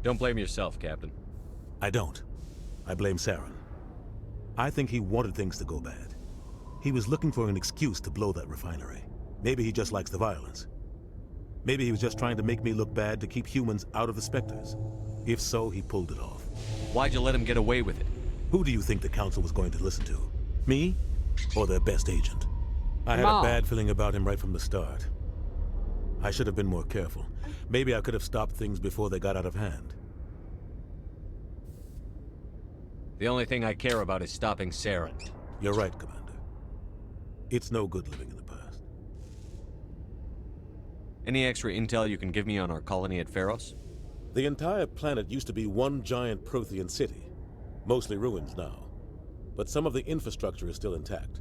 Don't blame yourself, Captain. I don't. I blame Saren. I think he wanted things to go bad. He was looking for an excuse to blow that refinery. Maybe he just likes the violence. Maybe he was just trying to make me look bad to keep humans out of the Spectres. If so, he pulled it off. Why'd you let him get away with it? Who do you think the Council was going to listen to? Me? Or their best agent? I had a bad feeling about him right from the start. I should have been more careful. Maybe I could have stopped things before they got out of hand. The only thing I care about is stopping Saren. You're right, Commander. It's no good living in the past. Any extra intel you can give me on our colony at Pharos? The entire planet used to be one giant Prothean city. Mostly ruins now. But some of the infrastructure is still intact.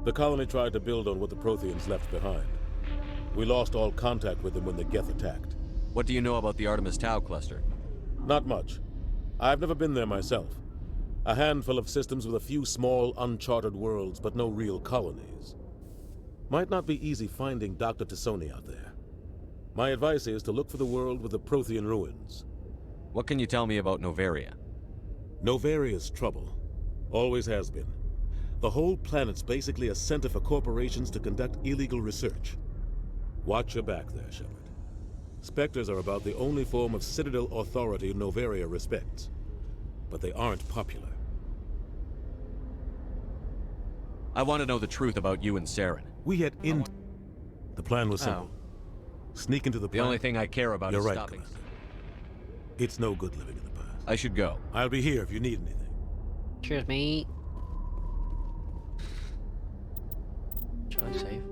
The colony tried to build on what the Protheans left behind. We lost all contact with them when the Geth attacked. What do you know about the Artemis Tau cluster? Not much. I've never been there myself. A handful of systems with a few small, uncharted worlds, but no real colonies. Might not be easy finding Dr. T'Soni out there. My advice is to look for the world with the Prothean ruins. What can you tell me about Noveria? Novaria's trouble. Always has been. The whole planet's basically a center for corporations to conduct illegal research. Watch your back there, Shepard. Spectres are about the only form of Citadel authority Noveria respects. But they aren't popular. I want to know the truth about you and Saren. We had The plan was simple. Sneak into the The only thing I care about is right, stopping. Commander. It's no good living in the past. I should go. I'll be here if you need anything. Cheers, mate. Try and save.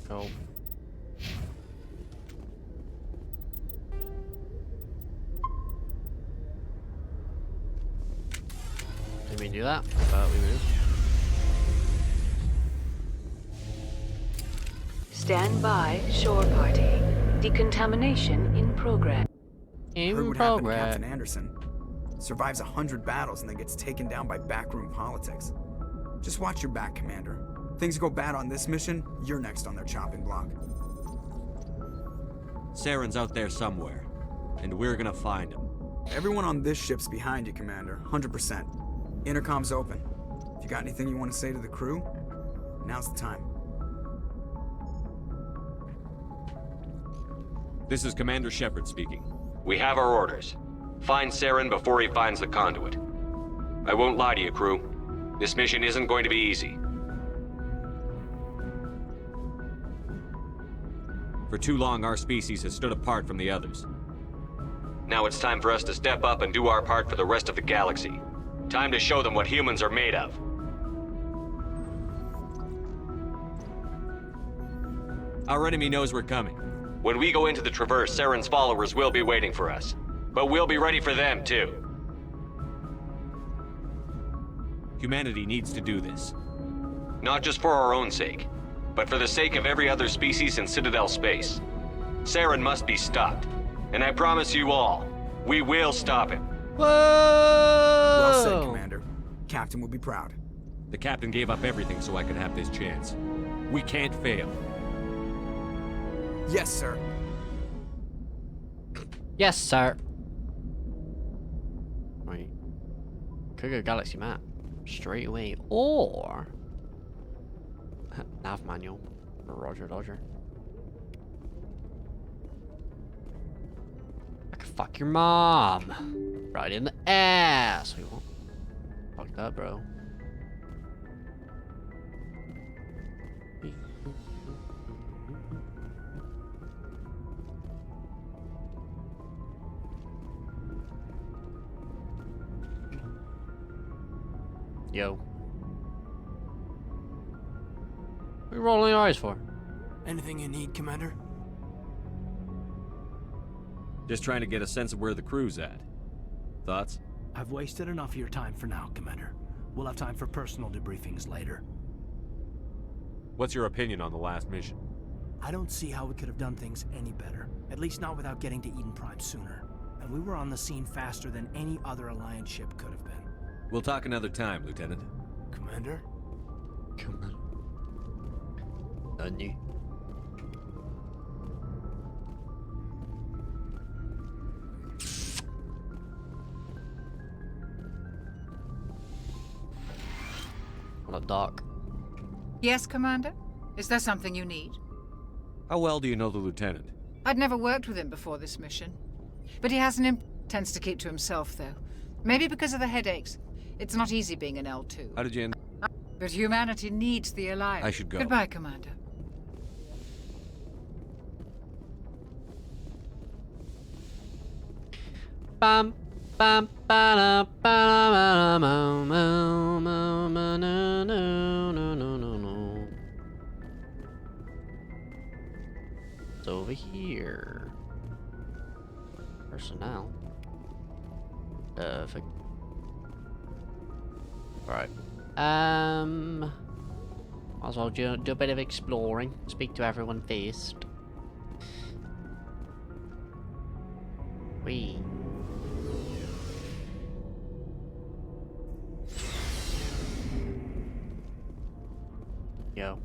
Go. Didn't mean to do that, but we moved. Stand by, shore party. Decontamination in progress. In What happened to progress. Captain Anderson? Survives 100 battles and then gets taken down by backroom politics. Just watch your back, Commander. Things go bad on this mission, you're next on their chopping block. Saren's out there somewhere, and we're gonna find him. Everyone on this ship's behind you, Commander. 100%. Intercom's open. If you got anything you want to say to the crew, now's the time. This is Commander Shepard speaking. We have our orders. Find Saren before he finds the conduit. I won't lie to you, crew. This mission isn't going to be easy. For too long, our species has stood apart from the others. Now it's time for us to step up and do our part for the rest of the galaxy. Time to show them what humans are made of. Our enemy knows we're coming. When we go into the Traverse, Saren's followers will be waiting for us. But we'll be ready for them, too. Humanity needs to do this. Not just for our own sake, but for the sake of every other species in Citadel space. Saren must be stopped. And I promise you all, we will stop him. Whoa! Well said, Commander. Captain will be proud. The captain gave up everything so I could have this chance. We can't fail. Yes, sir. Yes, sir. Wait. Could go galaxy map straight away, or nav manual. Roger, Dodger. I could fuck your mom right in the ass. Wait, what? Fuck that, bro. Yo. What are you rolling your eyes for? Anything you need, Commander? Just trying to get a sense of where the crew's at. Thoughts? I've wasted enough of your time for now, Commander. We'll have time for personal debriefings later. What's your opinion on the last mission? I don't see how we could have done things any better. At least not without getting to Eden Prime sooner. And we were on the scene faster than any other Alliance ship could have been. We'll talk another time, Lieutenant. Commander? Come on. Onion. What a dock. Yes, Commander? Is there something you need? How well do you know the Lieutenant? I'd never worked with him before this mission. But he has an tends to keep to himself, though. Maybe because of the headaches. It's not easy being an L2. How did you end? But humanity needs the Alliance. I should go. Goodbye, Commander. Bam, bam, ba ba ba no no no. It's over here. Personnel. Perfect. Right. Might as well do a bit of exploring. Speak to everyone first. Wee. Yo.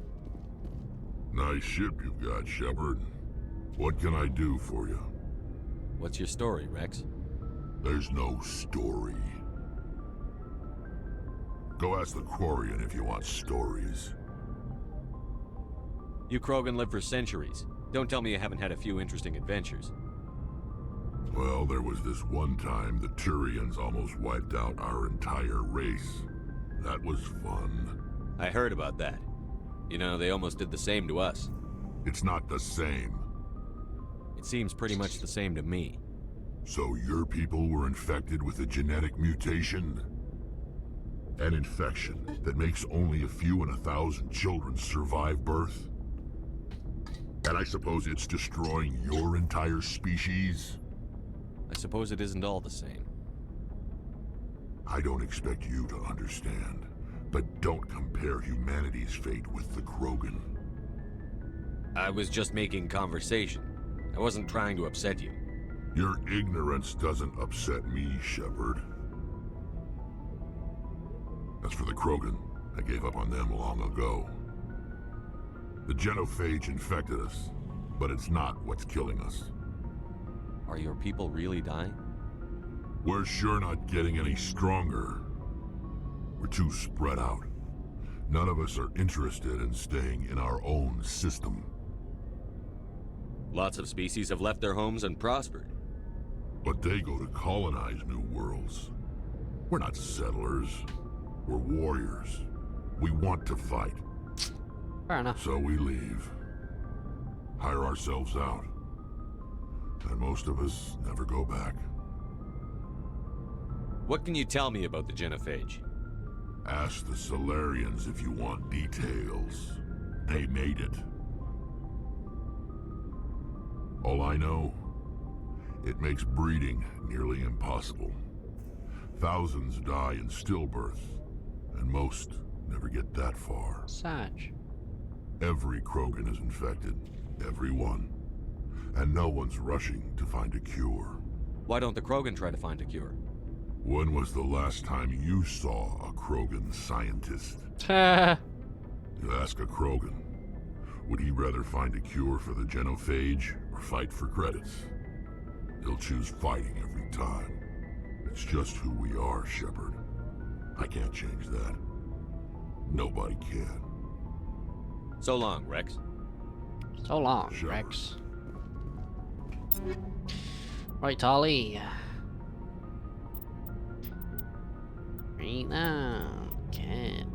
Nice ship you've got, Shepard. What can I do for you? What's your story, Rex? There's no story. Go ask the Quarian if you want stories. You Krogan lived for centuries. Don't tell me you haven't had a few interesting adventures. Well, there was this one time the Turians almost wiped out our entire race. That was fun. I heard about that. You know, they almost did the same to us. It's not the same. It seems pretty much the same to me. So your people were infected with a genetic mutation? An infection that makes only a few in 1,000 children survive birth? And I suppose it's destroying your entire species? I suppose it isn't all the same. I don't expect you to understand, but don't compare humanity's fate with the Krogan. I was just making conversation. I wasn't trying to upset you. Your ignorance doesn't upset me, Shepard. As for the Krogan, I gave up on them long ago. The genophage infected us, but it's not what's killing us. Are your people really dying? We're sure not getting any stronger. We're too spread out. None of us are interested in staying in our own system. Lots of species have left their homes and prospered. But they go to colonize new worlds. We're not settlers. We're warriors. We want to fight. Fair enough. So we leave. Hire ourselves out. And most of us never go back. What can you tell me about the genophage? Ask the Solarians if you want details. They made it. All I know, it makes breeding nearly impossible. Thousands die in stillbirth, and most never get that far. Sag. Every Krogan is infected. Every one. And no one's rushing to find a cure. Why don't the Krogan try to find a cure? When was the last time you saw a Krogan scientist? You ask a Krogan, would he rather find a cure for the genophage or fight for credits? He'll choose fighting every time. It's just who we are, Shepard. I can't change that. Nobody can. So long, Rex. So long, Sure. Rex. Right, Tali. Right now, kid.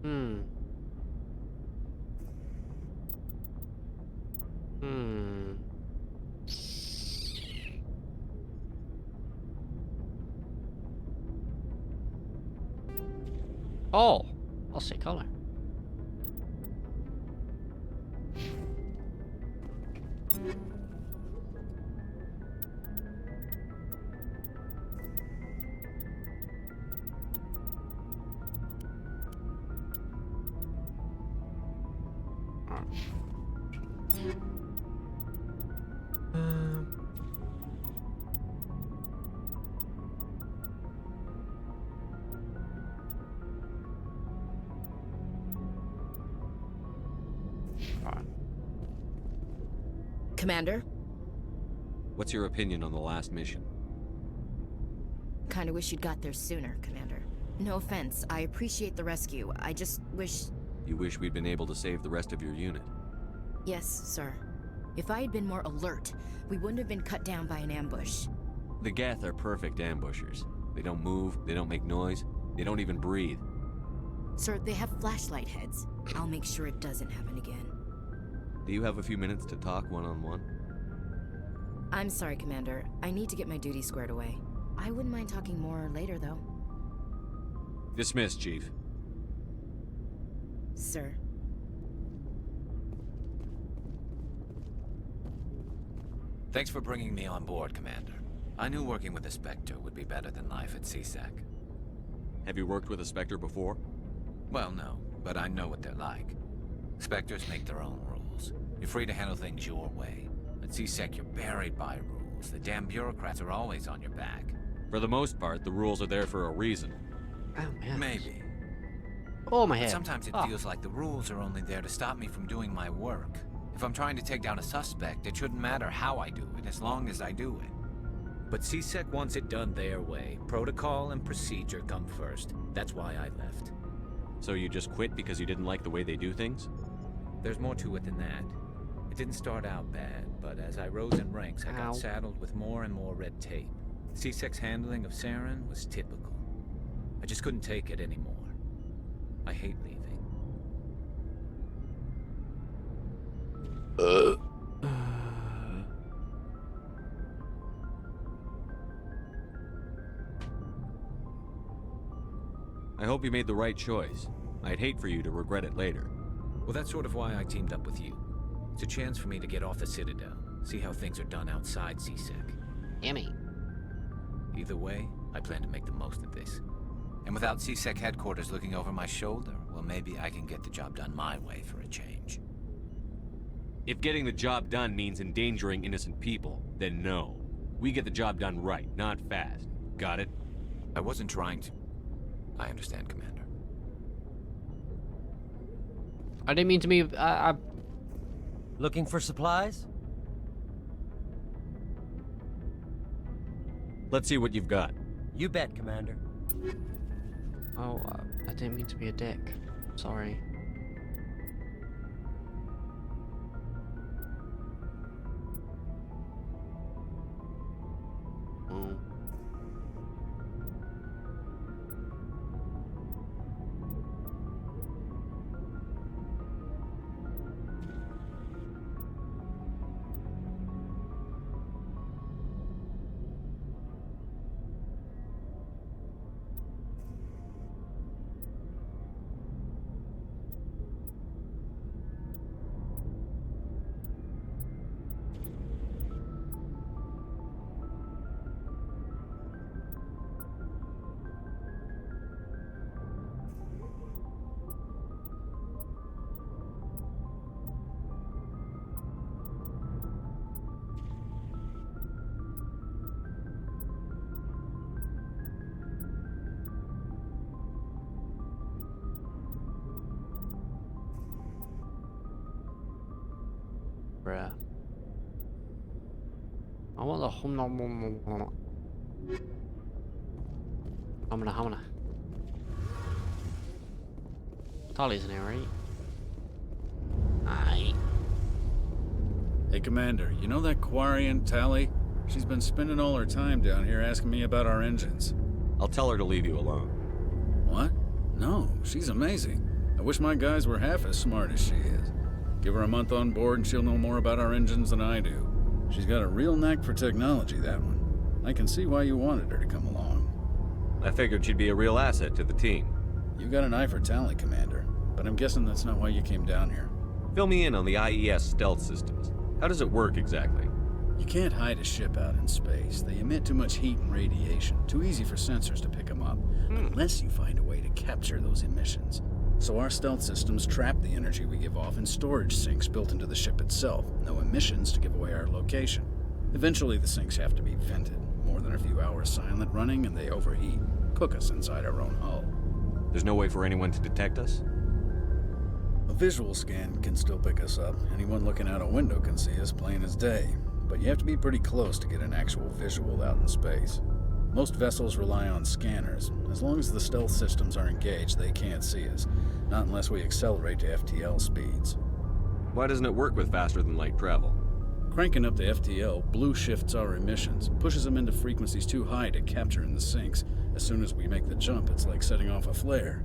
Hmm. Hmm. Oh, I'll say color. Commander? What's your opinion on the last mission? Kinda wish you'd got there sooner, Commander. No offense, I appreciate the rescue. I just wish... You wish we'd been able to save the rest of your unit? Yes, sir. If I had been more alert, we wouldn't have been cut down by an ambush. The Geth are perfect ambushers. They don't move, they don't make noise, they don't even breathe. Sir, they have flashlight heads. I'll make sure it doesn't happen again. Do you have a few minutes to talk one-on-one? I'm sorry, Commander. I need to get my duty squared away. I wouldn't mind talking more later, though. Dismissed, Chief. Sir. Thanks for bringing me on board, Commander. I knew working with a Spectre would be better than life at CSEC. Have you worked with a Spectre before? Well, no, but I know what they're like. Spectres make their own rules. You're free to handle things your way. At CSEC, you're buried by rules. The damn bureaucrats are always on your back. For the most part, the rules are there for a reason. Oh, man. Maybe. Oh, my But head. sometimes it feels like the rules are only there to stop me from doing my work. If I'm trying to take down a suspect, it shouldn't matter how I do it, as long as I do it. But CSEC wants it done their way. Protocol and procedure come first. That's why I left. So you just quit because you didn't like the way they do things? There's more to it than that. It didn't start out bad, but as I rose in ranks, I Ow. got saddled with more and more red tape. CSEC's handling of Saren was typical. I just couldn't take it anymore. I hate leaving. I hope you made the right choice. I'd hate for you to regret it later. Well, that's sort of why I teamed up with you. It's a chance for me to get off the Citadel, see how things are done outside CSEC. Yummy. Either way, I plan to make the most of this. And without CSEC headquarters looking over my shoulder, well, maybe I can get the job done my way for a change. If getting the job done means endangering innocent people, then no. We get the job done right, not fast. Got it? I wasn't trying to... I understand, Commander. I didn't mean to be. Looking for supplies? Let's see what you've got. You bet, Commander. Oh, I didn't mean to be a dick. Sorry. Oh. Bruh. I want the humana. Tali's in here, right? Aye. Hey, Commander, you know that Quarian, Tali? She's been spending all her time down here asking me about our engines. I'll tell her to leave you alone. What? No, she's amazing. I wish my guys were half as smart as she is. Give her a month on board and she'll know more about our engines than I do. She's got a real knack for technology, that one. I can see why you wanted her to come along. I figured she'd be a real asset to the team. You got an eye for Tali, Commander, but I'm guessing that's not why you came down here. Fill me in on the IES stealth systems. How does it work exactly? You can't hide a ship out in space. They emit too much heat and radiation. Too easy for sensors to pick them up. Unless you find a way to capture those emissions. So our stealth systems trap the energy we give off in storage sinks built into the ship itself. No emissions to give away our location. Eventually the sinks have to be vented. More than a few hours silent running and they overheat. Cook us inside our own hull. There's no way for anyone to detect us? A visual scan can still pick us up. Anyone looking out a window can see us plain as day. But you have to be pretty close to get an actual visual out in space. Most vessels rely on scanners. As long as the stealth systems are engaged, they can't see us. Not unless we accelerate to FTL speeds. Why doesn't it work with faster-than-light travel? Cranking up to FTL blue shifts our emissions, pushes them into frequencies too high to capture in the sinks. As soon as we make the jump, it's like setting off a flare.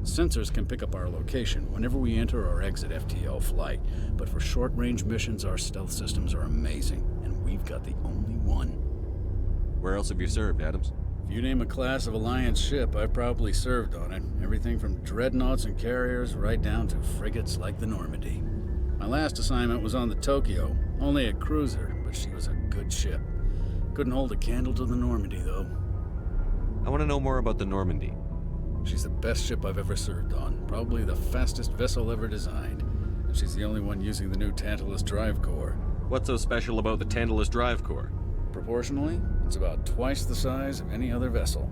Sensors can pick up our location whenever we enter or exit FTL flight, but for short-range missions, our stealth systems are amazing, and we've got the only one. Where else have you served, Adams? If you name a class of Alliance ship, I've probably served on it. Everything from dreadnoughts and carriers right down to frigates like the Normandy. My last assignment was on the Tokyo, only a cruiser, but she was a good ship. Couldn't hold a candle to the Normandy, though. I want to know more about the Normandy. She's the best ship I've ever served on, probably the fastest vessel ever designed. And she's the only one using the new Tantalus drive core. What's so special about the Tantalus drive core? Proportionally, it's about twice the size of any other vessel.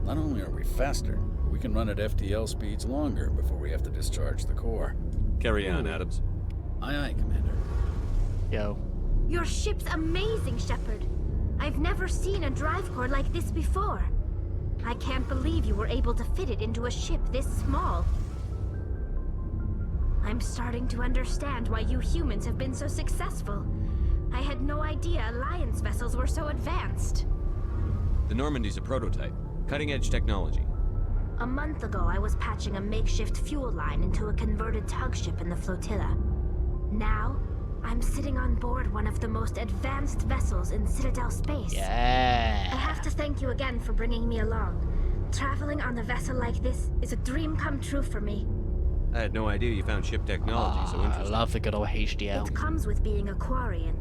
Not only are we faster, but we can run at FTL speeds longer before we have to discharge the core. Carry on, Adams. Aye, aye, Commander. Yo. Your ship's amazing, Shepard. I've never seen a drive core like this before. I can't believe you were able to fit it into a ship this small. I'm starting to understand why you humans have been so successful. I had no idea Alliance vessels were so advanced. The Normandy's a prototype. Cutting-edge technology. A month ago, I was patching a makeshift fuel line into a converted tug ship in the flotilla. Now, I'm sitting on board one of the most advanced vessels in Citadel space. Yeah. I have to thank you again for bringing me along. Traveling on a vessel like this is a dream come true for me. I had no idea you found ship technology so interesting. I love the good old HDL. It comes with being a Quarian.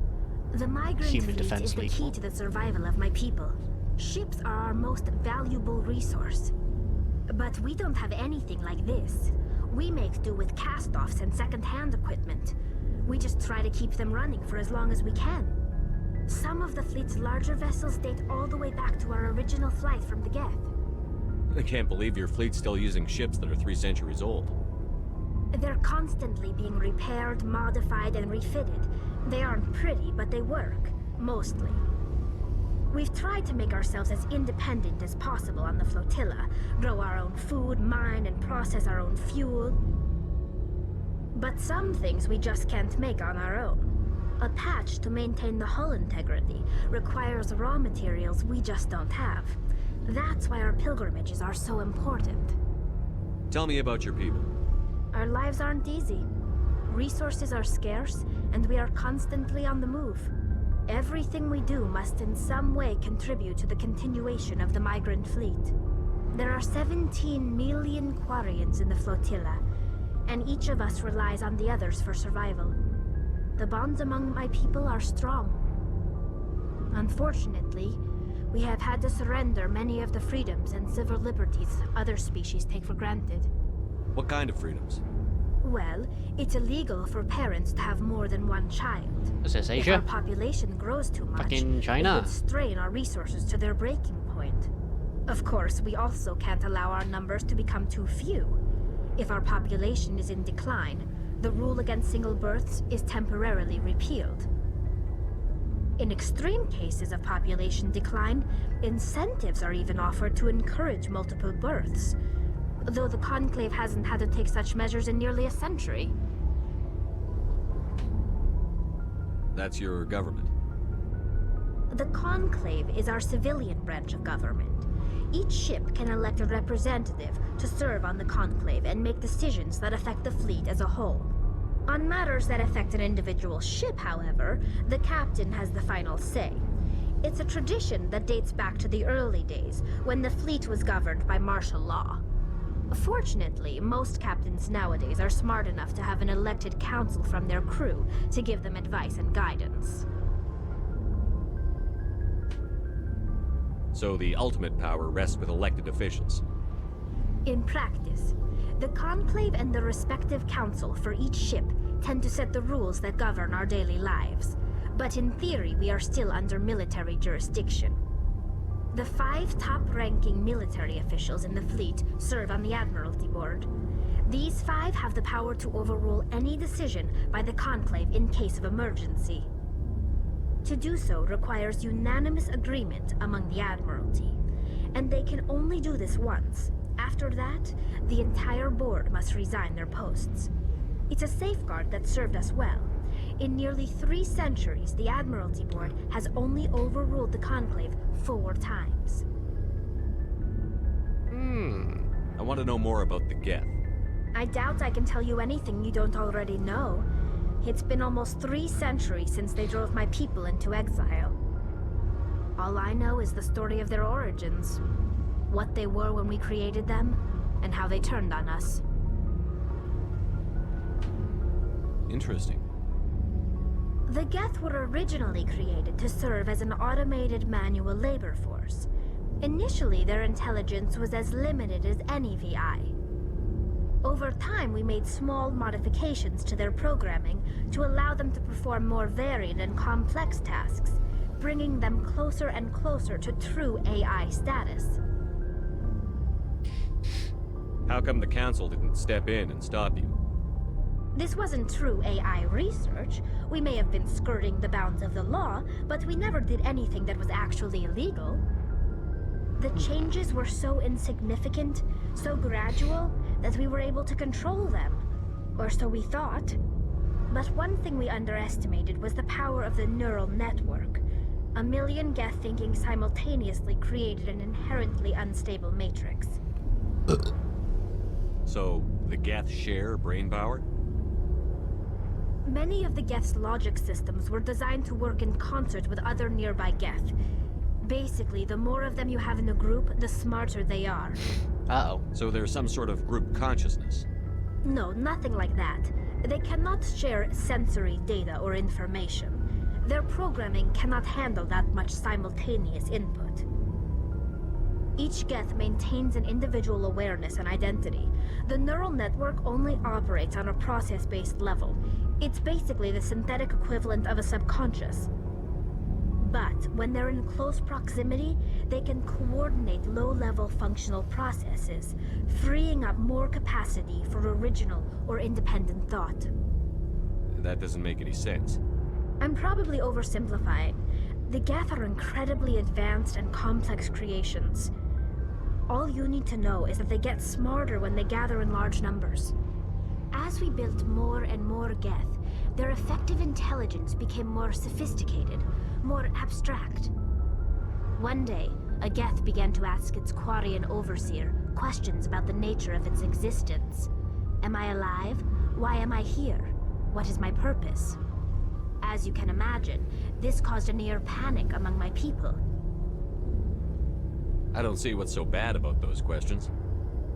The migrant Human fleet defense is the lethal. key to the survival of my people. Ships are our most valuable resource. But we don't have anything like this. We make do with cast-offs and second-hand equipment. We just try to keep them running for as long as we can. Some of the fleet's larger vessels date all the way back to our original flight from the Geth. I can't believe your fleet's still using ships that are 3 centuries old. They're constantly being repaired, modified, and refitted. They aren't pretty, but they work. Mostly. We've tried to make ourselves as independent as possible on the flotilla. Grow our own food, mine, and process our own fuel. But some things we just can't make on our own. A patch to maintain the hull integrity requires raw materials we just don't have. That's why our pilgrimages are so important. Tell me about your people. Our lives aren't easy. Resources are scarce, and we are constantly on the move. Everything we do must in some way contribute to the continuation of the migrant fleet. There are 17 million Quarians in the flotilla, and each of us relies on the others for survival. The bonds among my people are strong. Unfortunately, we have had to surrender many of the freedoms and civil liberties other species take for granted. What kind of freedoms? Well, it's illegal for parents to have more than one child. Is this Asia? If our population grows too much, Fucking China. it would strain our resources to their breaking point. Of course, we also can't allow our numbers to become too few. If our population is in decline, the rule against single births is temporarily repealed. In extreme cases of population decline, incentives are even offered to encourage multiple births, though the Conclave hasn't had to take such measures in nearly a century. That's your government. The Conclave is our civilian branch of government. Each ship can elect a representative to serve on the Conclave and make decisions that affect the fleet as a whole. On matters that affect an individual ship, however, the captain has the final say. It's a tradition that dates back to the early days, when the fleet was governed by martial law. Fortunately, most captains nowadays are smart enough to have an elected council from their crew to give them advice and guidance. So the ultimate power rests with elected officials. In practice, the Conclave and the respective council for each ship tend to set the rules that govern our daily lives. But in theory, we are still under military jurisdiction. The 5 top-ranking military officials in the fleet serve on the Admiralty Board. These 5 have the power to overrule any decision by the Conclave in case of emergency. To do so requires unanimous agreement among the Admiralty, and they can only do this once. After that, the entire board must resign their posts. It's a safeguard that served us well. In nearly 3 centuries, the Admiralty Board has only overruled the Conclave 4 times. I want to know more about the Geth. I doubt I can tell you anything you don't already know. It's been almost 3 centuries since they drove my people into exile. All I know is the story of their origins, what they were when we created them, and how they turned on us. Interesting. The Geth were originally created to serve as an automated manual labor force. Initially, their intelligence was as limited as any VI. Over time, we made small modifications to their programming to allow them to perform more varied and complex tasks, bringing them closer and closer to true AI status. How come the Council didn't step in and stop you? This wasn't true AI research. We may have been skirting the bounds of the law, but we never did anything that was actually illegal. The changes were so insignificant, so gradual, that we were able to control them. Or so we thought. But one thing we underestimated was the power of the neural network. A million Geth thinking simultaneously created an inherently unstable matrix. So, the Geth share brain power? Many of the Geth's logic systems were designed to work in concert with other nearby Geth. Basically, the more of them you have in a group, the smarter they are. Uh-oh. So there's some sort of group consciousness? No, nothing like that. They cannot share sensory data or information. Their programming cannot handle that much simultaneous input. Each Geth maintains an individual awareness and identity. The neural network only operates on a process-based level. It's basically the synthetic equivalent of a subconscious. But when they're in close proximity, they can coordinate low-level functional processes, freeing up more capacity for original or independent thought. That doesn't make any sense. I'm probably oversimplifying. The Geth are incredibly advanced and complex creations. All you need to know is that they get smarter when they gather in large numbers. As we built more and more Geth, their effective intelligence became more sophisticated, more abstract. One day, a Geth began to ask its Quarian overseer questions about the nature of its existence. Am I alive? Why am I here? What is my purpose? As you can imagine, this caused a near panic among my people. I don't see what's so bad about those questions.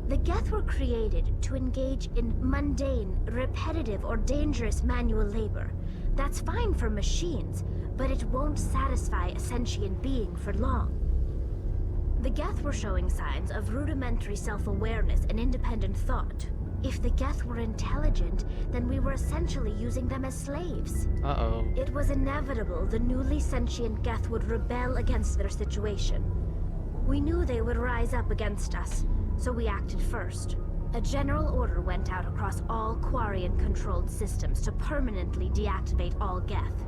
The Geth were created to engage in mundane, repetitive, or dangerous manual labor. That's fine for machines, but it won't satisfy a sentient being for long. The Geth were showing signs of rudimentary self-awareness and independent thought. If the Geth were intelligent, then we were essentially using them as slaves. Uh-oh. It was inevitable the newly sentient Geth would rebel against their situation. We knew they would rise up against us, so we acted first. A general order went out across all Quarian-controlled systems to permanently deactivate all Geth.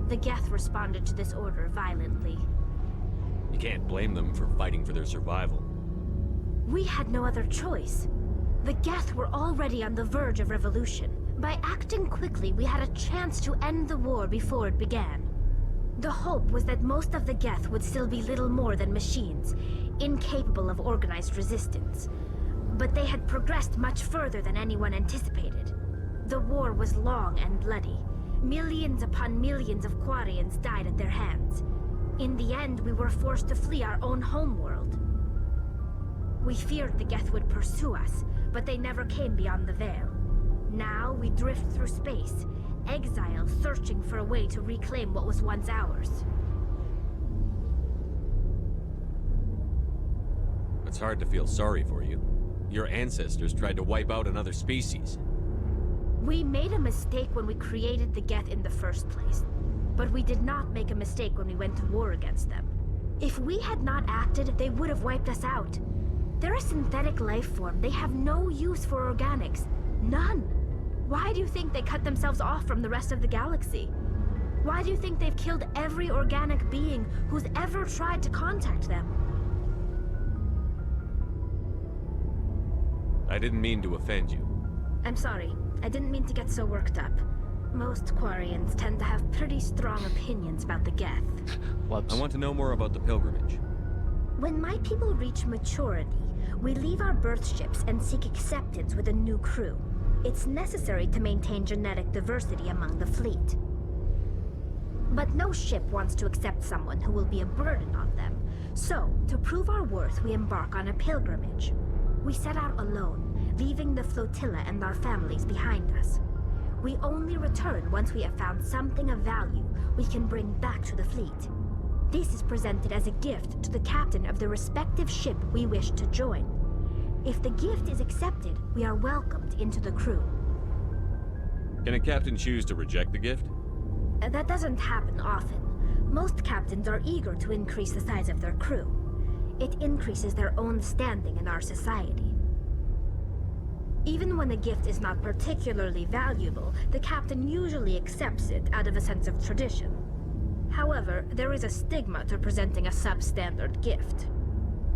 The Geth responded to this order violently. You can't blame them for fighting for their survival. We had no other choice. The Geth were already on the verge of revolution. By acting quickly, we had a chance to end the war before it began. The hope was that most of the Geth would still be little more than machines, incapable of organized resistance. But they had progressed much further than anyone anticipated. The war was long and bloody. Millions upon millions of Quarians died at their hands. In the end, we were forced to flee our own homeworld. We feared the Geth would pursue us, but they never came beyond the Veil. Now we drift through space, exiles searching for a way to reclaim what was once ours. It's hard to feel sorry for you. Your ancestors tried to wipe out another species. We made a mistake when we created the Geth in the first place, but we did not make a mistake when we went to war against them. If we had not acted, they would have wiped us out. They're a synthetic life form. They have no use for organics. None. Why do you think they cut themselves off from the rest of the galaxy? Why do you think they've killed every organic being who's ever tried to contact them? I didn't mean to offend you. I'm sorry. I didn't mean to get so worked up. Most Quarians tend to have pretty strong opinions about the Geth. Whoops. I want to know more about the pilgrimage. When my people reach maturity, we leave our birth ships and seek acceptance with a new crew. It's necessary to maintain genetic diversity among the fleet. But no ship wants to accept someone who will be a burden on them. So, to prove our worth, we embark on a pilgrimage. We set out alone, leaving the flotilla and our families behind us. We only return once we have found something of value we can bring back to the fleet. This is presented as a gift to the captain of the respective ship we wish to join. If the gift is accepted, we are welcomed into the crew. Can a captain choose to reject the gift? That doesn't happen often. Most captains are eager to increase the size of their crew. It increases their own standing in our society. Even when a gift is not particularly valuable, the captain usually accepts it out of a sense of tradition. However, there is a stigma to presenting a substandard gift.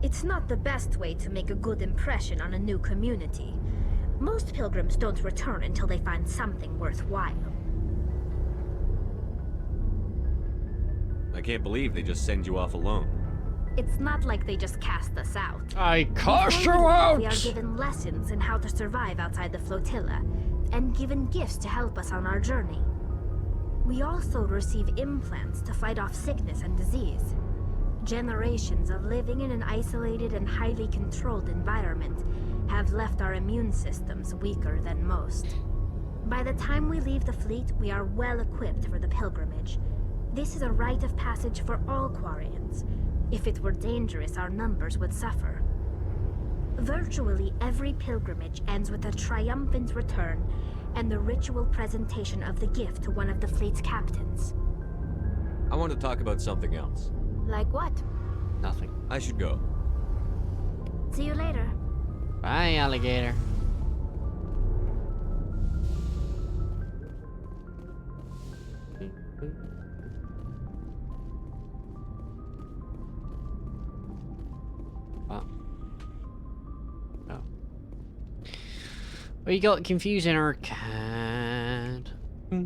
It's not the best way to make a good impression on a new community. Most pilgrims don't return until they find something worthwhile. I can't believe they just send you off alone. It's not like they just cast us out. I cast you out! We are given lessons in how to survive outside the flotilla, and given gifts to help us on our journey. We also receive implants to fight off sickness and disease. Generations of living in an isolated and highly controlled environment have left our immune systems weaker than most. By the time we leave the fleet, we are well equipped for the pilgrimage. This is a rite of passage for all Quarians. If it were dangerous, our numbers would suffer. Virtually every pilgrimage ends with a triumphant return and the ritual presentation of the gift to one of the fleet's captains. I want to talk about something else. Like what? Nothing. I should go. See you later. Bye, alligator. We got Confusing Arcade. Okay.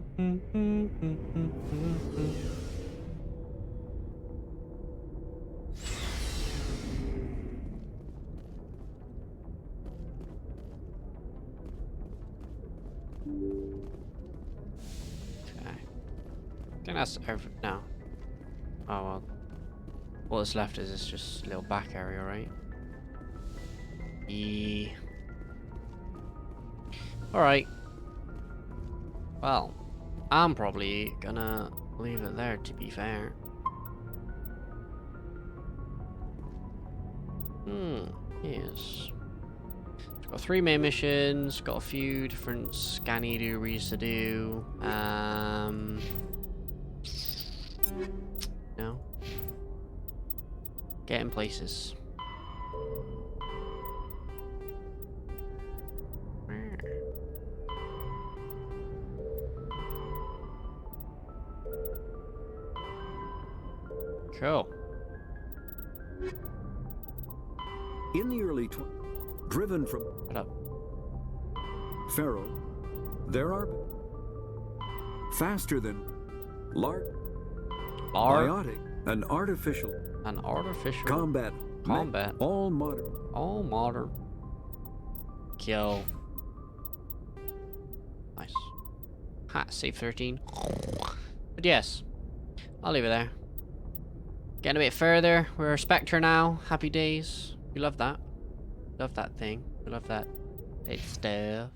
I think that's every no. Oh well. What's left is just a little back area, right? Yeah. Alright. Well, I'm probably gonna leave it there, to be fair. Yes. It's got 3 main missions, got a few different scanny doories to do. No. Getting places. Cool. In the early driven from Pharaoh, there are faster than biotic, an artificial combat, all modern. Kill. Nice. Ha, save 13. But yes, I'll leave it there. Getting a bit further. We're a Spectre now. Happy days. We love that. Love that thing. We love that. It's stuff.